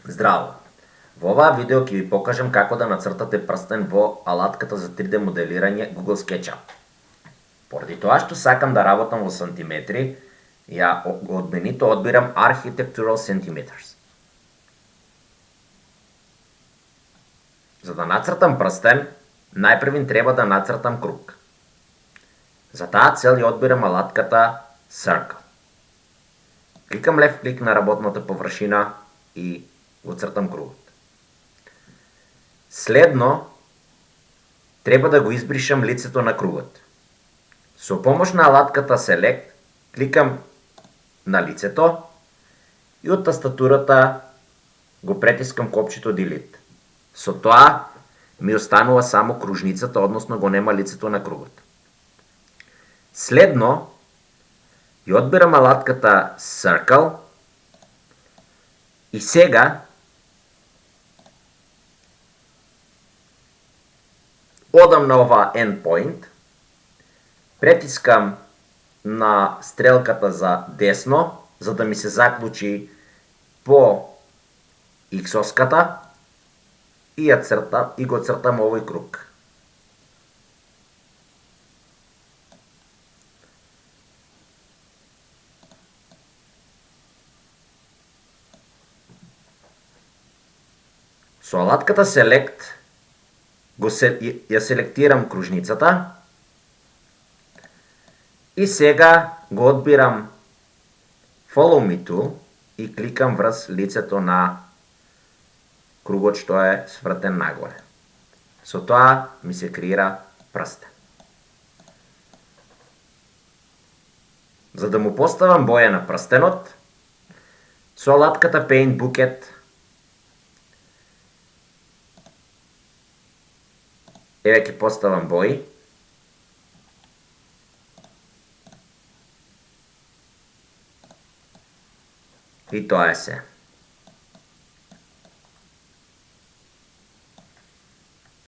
Здраво! Во оваа видео ќе ви покажам како да нацртате прстен во алатката за 3D моделирање Google SketchUp. Поради тоа што сакам да работам во сантиметри, ја од менито одбирам Architectural Centimeters. За да нацртам прстен, најпрвин треба да нацртам круг. За таа цел ја одбирам алатката Circle. Кликам лев клик на работната површина и го цртам кругот. Следно, треба да го избришам лицето на кругот. Со помош на алатката Select, кликам на лицето и од тастатурата го претискам копчето Delete. Со тоа ми останува само кружницата, односно го нема лицето на кругот. Следно, ја одбирам алатката Circle и сега одам на оваа endpoint, претискам на стрелката за десно, за да ми се заклучи по иксоската и го цртам овој круг. Со алатката Select ја селектирам кружницата и сега го одбирам Follow Me To и кликам врз лицето на кругот што е свртен нагоре. Со тоа ми се креира прстен. За да му поставам боја на прстенот, со алатката Paint Bucket еве ќе поставам бои. И тоа е се.